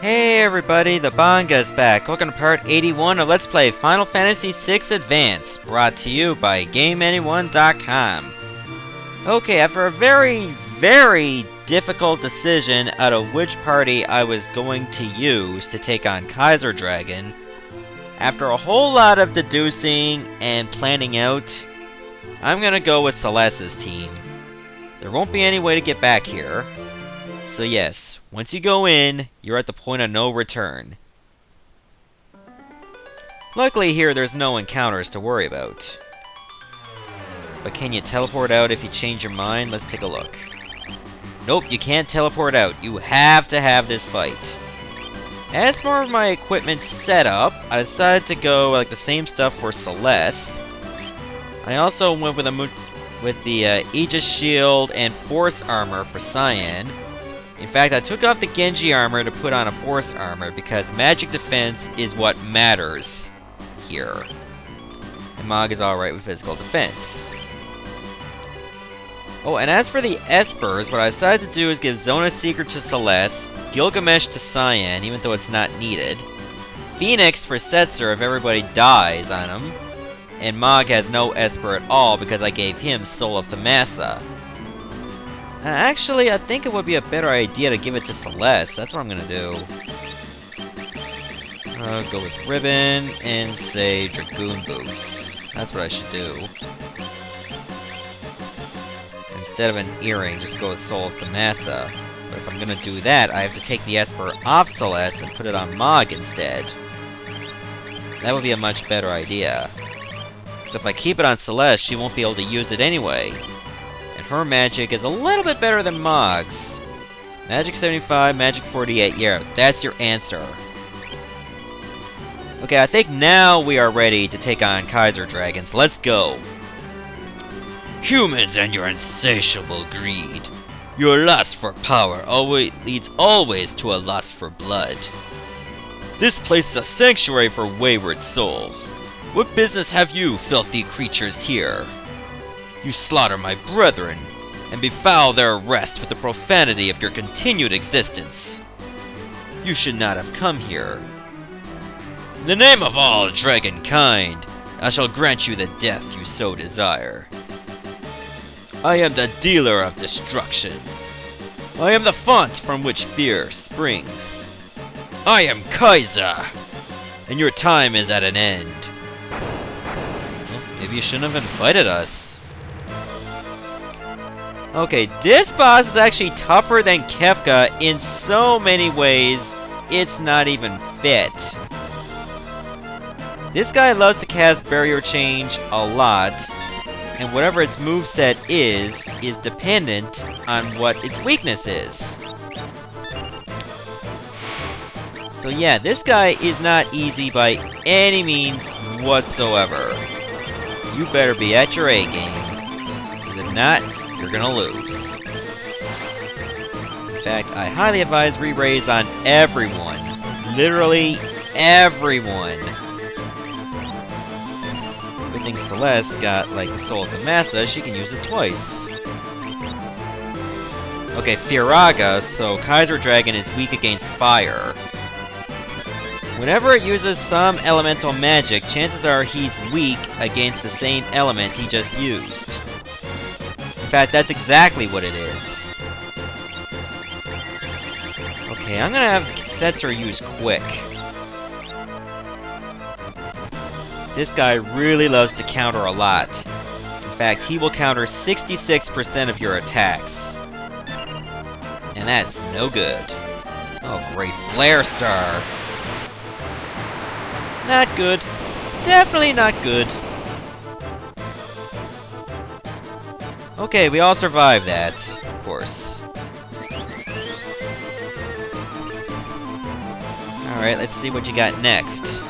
Hey everybody, the Banga's back. Welcome to part 81 of Let's Play Final Fantasy VI Advance, brought to you by GameAnyone.com. Okay, after a very difficult decision out of which party I was going to use to take on Kaiser Dragon, after a whole lot of deducing and planning out, I'm gonna go with Celeste's team. There won't be any way to get back here. So yes, once you go in, you're at the point of no return. Luckily here, there's no encounters to worry about. But can you teleport out if you change your mind? Let's take a look. Nope, you can't teleport out. You have to have this fight. As for my equipment setup, I decided to go like the same stuff for Celeste. I also went with the Aegis Shield and Force Armor for Cyan. In fact, I took off the Genji armor to put on a Force armor because magic defense is what matters here. And Mog is alright with physical defense. Oh, and as for the Espers, what I decided to do is give Zona Seeker to Celeste, Gilgamesh to Cyan, even though it's not needed, Phoenix for Setzer if everybody dies on him, and Mog has no Esper at all because I gave him Soul of Thamasa. Actually, I think it would be a better idea to give it to Celeste. That's what I'm gonna do. I'll go with Ribbon and say Dragoon Boots. That's what I should do. Instead of an earring, just go with Soul of Thamasa. But if I'm gonna do that, I have to take the Esper off Celeste and put it on Mog instead. That would be a much better idea. Because if I keep it on Celeste, she won't be able to use it anyway. Her magic is a little bit better than Mog's. Magic 75, Magic 48, yeah, that's your answer. Okay, I think now we are ready to take on Kaiser Dragon, so let's go. Humans and your insatiable greed. Your lust for power leads always to a lust for blood. This place is a sanctuary for wayward souls. What business have you, filthy creatures, here? You slaughter my brethren, and befoul their rest with the profanity of your continued existence. You should not have come here. In the name of all dragon kind, I shall grant you the death you so desire. I am the dealer of destruction. I am the font from which fear springs. I am Kaiser, and your time is at an end. Well, maybe you shouldn't have invited us. Okay, this boss is actually tougher than Kefka in so many ways, it's not even fit. This guy loves to cast Barrier Change a lot, and whatever its moveset is dependent on what its weakness is. So yeah, this guy is not easy by any means whatsoever. You better be at your A game, because if not, you're gonna lose. In fact, I highly advise Reraise on everyone. Literally everyone. Good thing Celeste got, like, the Soul of Thamasa, she can use it twice. Okay, Firaga, so Kaiser Dragon is weak against fire. Whenever it uses some elemental magic, chances are he's weak against the same element he just used. In fact, that's exactly what it is. Okay, I'm gonna have Setzer use Quick. This guy really loves to counter a lot. In fact, he will counter 66% of your attacks. And that's no good. Oh, great. Flare Star. Not good. Definitely not good. Okay, we all survived that, of course. Alright, let's see what you got next.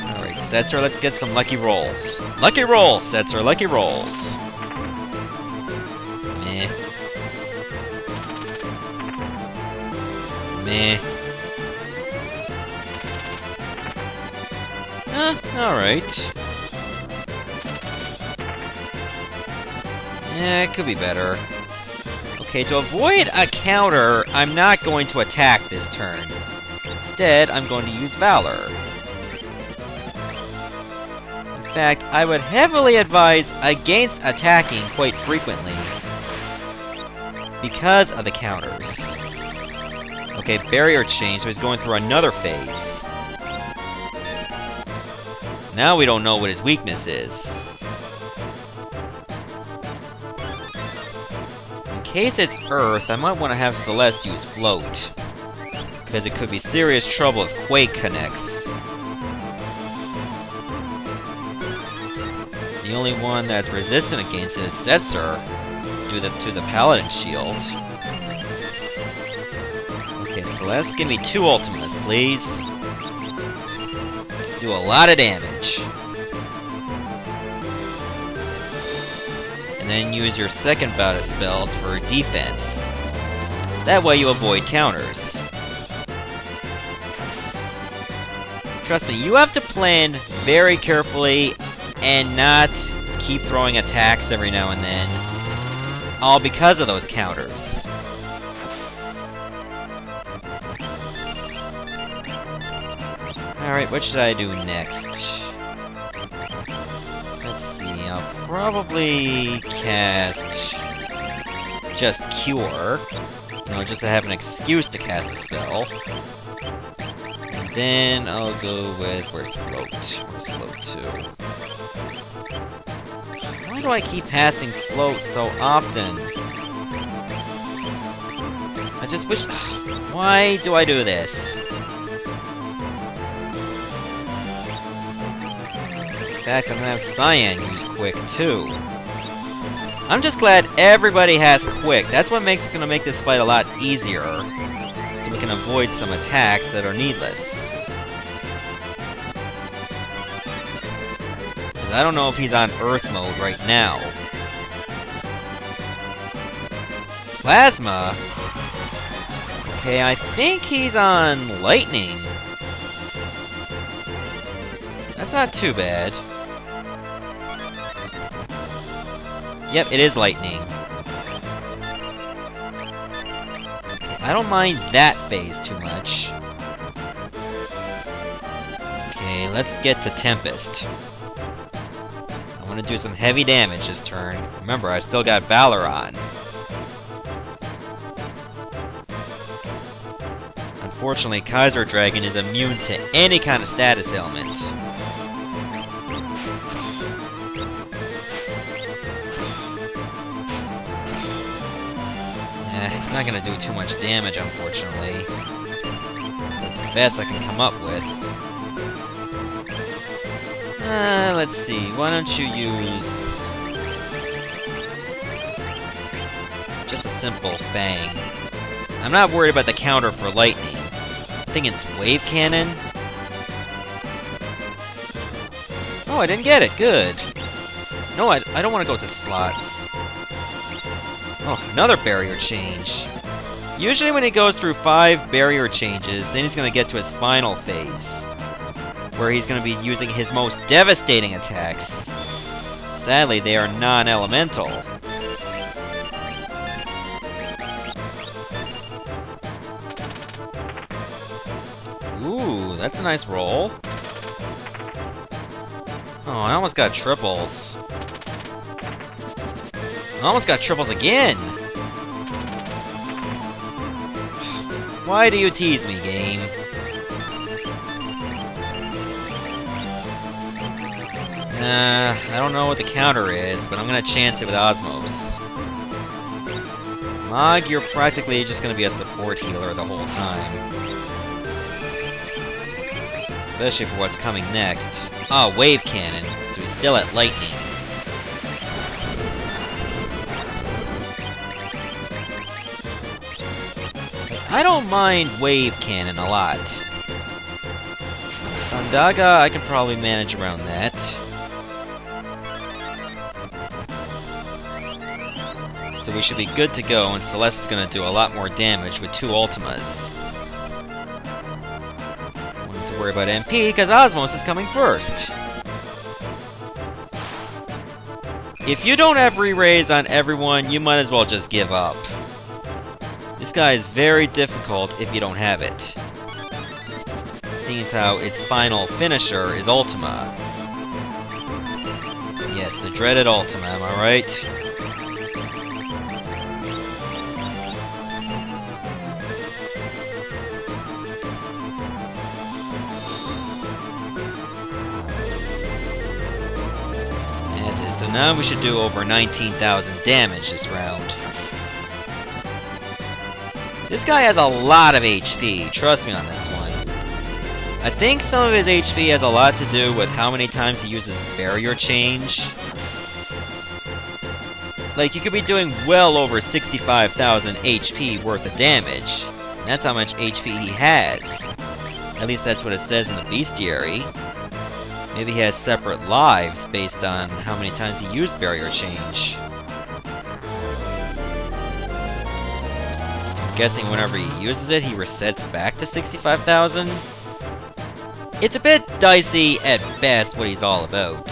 Alright, Setzer, let's get some lucky rolls. Lucky rolls, Setzer, lucky rolls. Meh. Meh. Alright. Yeah, it could be better. Okay, to avoid a counter, I'm not going to attack this turn. Instead, I'm going to use Valor. In fact, I would heavily advise against attacking quite frequently because of the counters. Okay, barrier change, so he's going through another phase. Now we don't know what his weakness is. In case it's Earth, I might want to have Celeste use Float, because it could be serious trouble if Quake connects. The only one that's resistant against it is Setzer, due to the Paladin shield. Okay, Celeste, give me 2 Ultimas, please. Do a lot of damage. And then use your second bout of spells for defense. That way you avoid counters. Trust me, you have to plan very carefully and not keep throwing attacks every now and then. All because of those counters. Alright, what should I do next? Let's see, I'll probably cast just Cure. You know, just to have an excuse to cast a spell. And then I'll go with... Where's Float? Where's Float 2? Why do I keep passing Float so often? I just wish... Why do I do this? In fact, I'm gonna have Cyan use Quick, too. I'm just glad everybody has Quick. That's what gonna make this fight a lot easier. So we can avoid some attacks that are needless. Because I don't know if he's on Earth mode right now. Plasma? Okay, I think he's on Lightning. That's not too bad. Yep, it is Lightning. I don't mind that phase too much. Okay, let's get to Tempest. I want to do some heavy damage this turn. Remember, I still got Valor on. Unfortunately, Kaiser Dragon is immune to any kind of status ailment. It's not gonna do too much damage, unfortunately. That's the best I can come up with. Let's see. Why don't you use... just a simple Fang. I'm not worried about the counter for Lightning. I think it's Wave Cannon. Oh, I didn't get it. Good. No, I don't want to go to slots. Oh, another barrier change. Usually when he goes through 5 barrier changes, then he's going to get to his final phase, where he's going to be using his most devastating attacks. Sadly, they are non-elemental. Ooh, that's a nice roll. Oh, I almost got triples. I almost got triples again! Why do you tease me, game? I don't know what the counter is, but I'm gonna chance it with Osmos. Mog, you're practically just gonna be a support healer the whole time. Especially for what's coming next. Ah, Wave Cannon, so he's still at Lightning. I don't mind Wave Cannon a lot. Thundaga, I can probably manage around that. So we should be good to go, and Celeste's gonna do a lot more damage with 2 Ultimas. Don't have to worry about MP, because Osmos is coming first. If you don't have Reraise on everyone, you might as well just give up. This guy is very difficult if you don't have it. Seeing as how its final finisher is Ultima. Yes, the dreaded Ultima, am I right? So now we should do over 19,000 damage this round. This guy has a lot of HP, trust me on this one. I think some of his HP has a lot to do with how many times he uses barrier change. Like, you could be doing well over 65,000 HP worth of damage. And that's how much HP he has. At least that's what it says in the bestiary. Maybe he has separate lives based on how many times he used barrier change. I'm guessing whenever he uses it, he resets back to 65,000. It's a bit dicey at best what he's all about.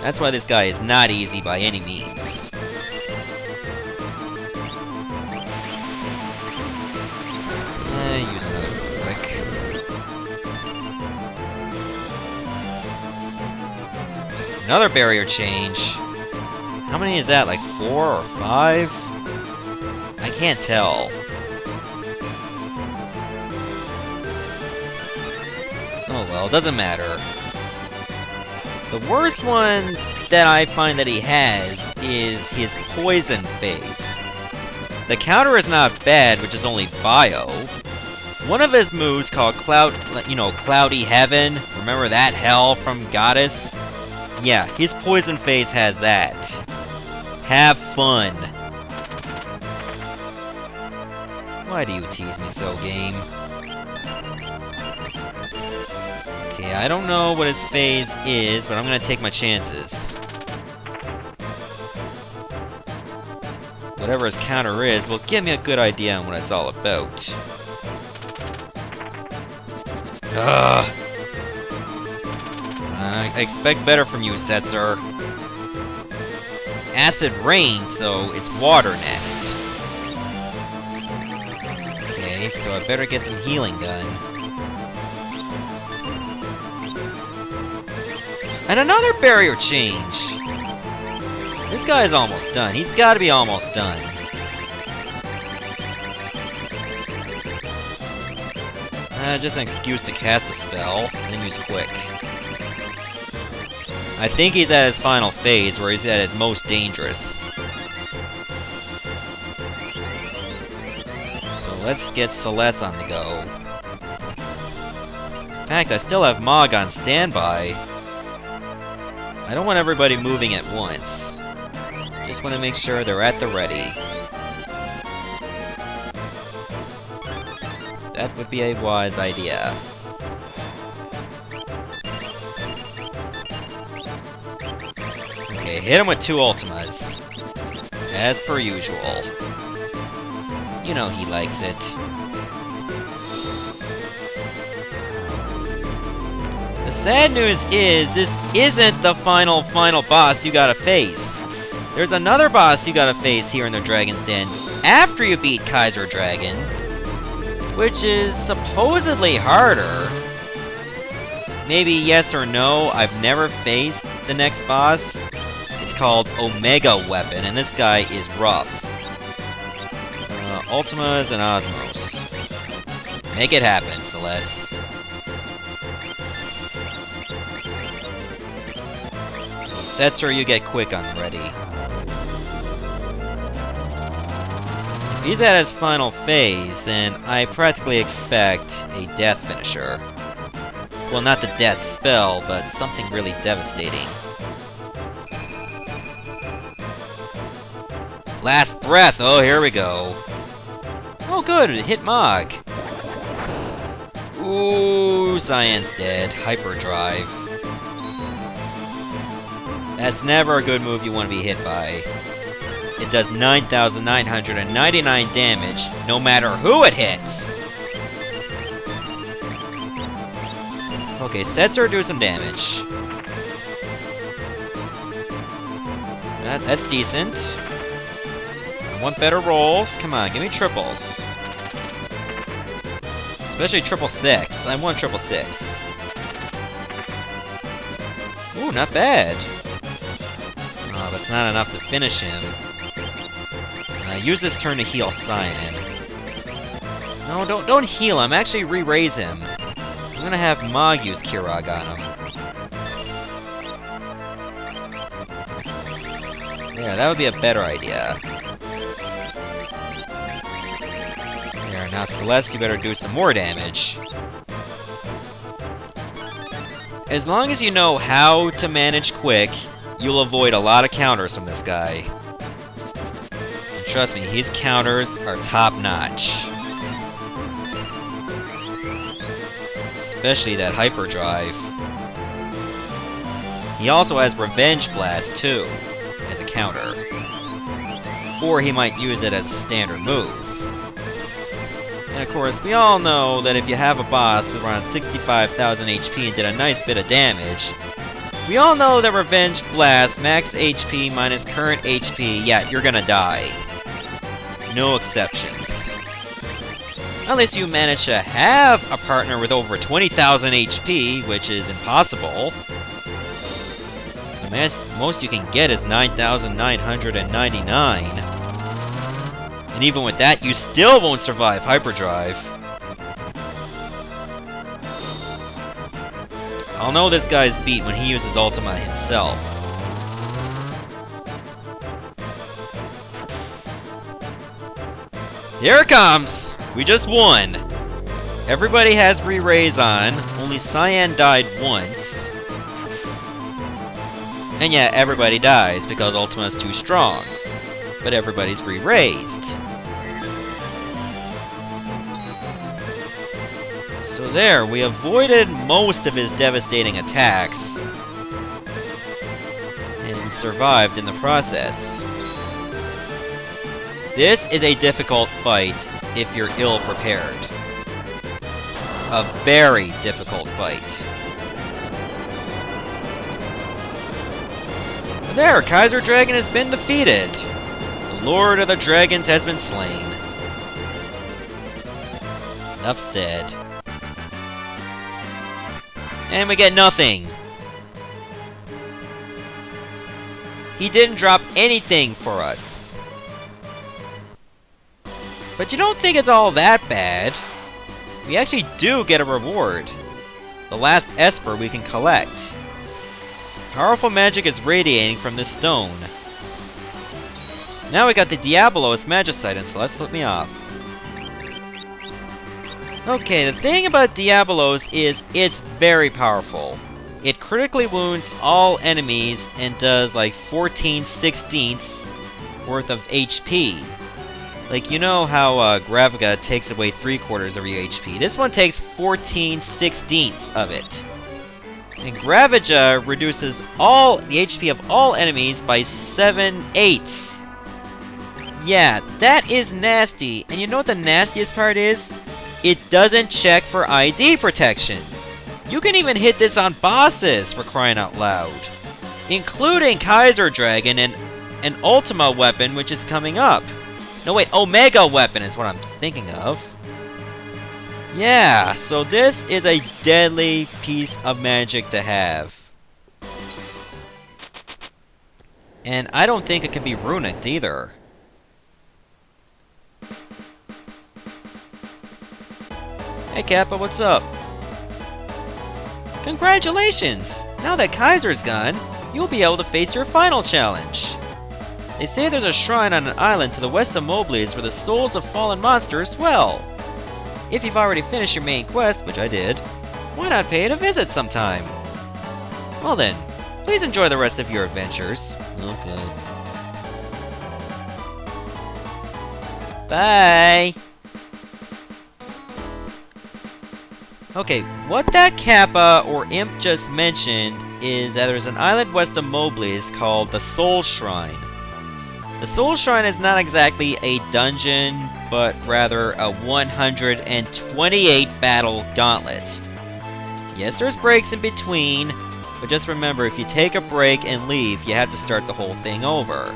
That's why this guy is not easy by any means. Use another quick. Another barrier change. How many is that? Like 4 or 5? I can't tell. Oh well, doesn't matter. The worst one that I find that he has is his poison phase. The counter is not bad, which is only bio. One of his moves called Cloudy Heaven. Remember that hell from Goddess? Yeah, his poison phase has that. Have fun. Why do you tease me so, game? Okay, I don't know what his phase is, but I'm gonna take my chances. Whatever his counter is will give me a good idea on what it's all about. Ugh. I expect better from you, Setzer. Acid rain, so it's water next. Okay, so I better get some healing done. And another barrier change! This guy is almost done. He's gotta be almost done. Just an excuse to cast a spell, and then use quick. I think he's at his final phase, where he's at his most dangerous. So let's get Celeste on the go. In fact, I still have Mog on standby. I don't want everybody moving at once. Just want to make sure they're at the ready. That would be a wise idea. Okay, hit him with 2 Ultimas. As per usual. You know he likes it. The sad news is, this isn't the final boss you gotta face. There's another boss you gotta face here in the Dragon's Den after you beat Kaiser Dragon, which is supposedly harder. Maybe yes or no, I've never faced the next boss. It's called Omega Weapon, and this guy is rough. Ultimas and Osmos. Make it happen, Celeste. Setzer, you get quick on the ready. If he's at his final phase, then I practically expect a death finisher. Well, not the death spell, but something really devastating. Last breath! Oh, here we go. Oh, good, it hit Mog. Ooh, Cyan's dead. Hyperdrive. That's never a good move you want to be hit by. It does 9,999 damage, no matter who it hits! Okay, Setzer do some damage. That's decent. I want better rolls. Come on, give me triples. Especially triple six. I want triple six. Ooh, not bad. Oh, that's not enough to finish him. Use this turn to heal Cyan. No, don't heal him. Actually, re-raise him. I'm gonna have Mog use Kirog on him. Yeah, that would be a better idea. There, now Celeste, you better do some more damage. As long as you know how to manage quick, you'll avoid a lot of counters from this guy. And trust me, his counters are top-notch. Especially that hyperdrive. He also has Revenge Blast, too, as a counter. Or he might use it as a standard move. And of course, we all know that if you have a boss with around 65,000 HP and did a nice bit of damage, we all know that Revenge Blast, max HP minus current HP, yeah, you're gonna die. No exceptions. Unless you manage to have a partner with over 20,000 HP, which is impossible. The most you can get is 9,999. And even with that, you still won't survive Hyperdrive. I'll know this guy's beat when he uses Ultima himself. Here it comes! We just won! Everybody has Reraise on, only Cyan died once. And yeah, everybody dies because Ultima's too strong. But everybody's re-raised. So there, we avoided most of his devastating attacks. And survived in the process. This is a difficult fight if you're ill-prepared. A very difficult fight. There, Kaiser Dragon has been defeated. The Lord of the Dragons has been slain. Enough said. And we get nothing. He didn't drop anything for us. But you don't think it's all that bad. We actually do get a reward. The last Esper we can collect. Powerful magic is radiating from this stone. Now we got the Diabolos magicite, and Celeste flipped me off. Okay, the thing about Diabolos is it's very powerful. It critically wounds all enemies and does like 14/16 worth of HP. Like, you know how Gravija takes away 3/4 of your HP. This one takes 14/16 of it. And Gravija reduces all the HP of all enemies by 7/8. Yeah, that is nasty. And you know what the nastiest part is? It doesn't check for ID protection. You can even hit this on bosses, for crying out loud. Including Kaiser Dragon and an Ultima Weapon, which is coming up. No wait, Omega Weapon is what I'm thinking of. Yeah, so this is a deadly piece of magic to have. And I don't think it can be Runic either. Hey Kappa, what's up? Congratulations! Now that Kaiser's gone, you'll be able to face your final challenge. They say there's a shrine on an island to the west of Moblis where the souls of fallen monsters dwell. If you've already finished your main quest, which I did, why not pay it a visit sometime? Well then, please enjoy the rest of your adventures. Okay. Bye! Okay, what that Kappa or Imp just mentioned is that there's an island west of Moblis called the Soul Shrine. The Soul Shrine is not exactly a dungeon, but rather a 128 battle gauntlet. Yes, there's breaks in between, but just remember, if you take a break and leave, you have to start the whole thing over.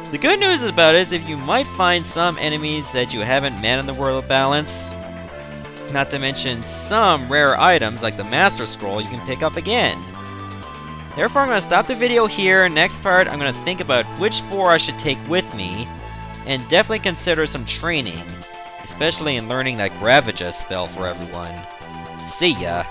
The good news about it is if you might find some enemies that you haven't met in the World of Balance. Not to mention some rare items like the Master Scroll you can pick up again. Therefore, I'm going to stop the video here. Next part, I'm going to think about which 4 I should take with me, and definitely consider some training, especially in learning that Gravija spell for everyone. See ya!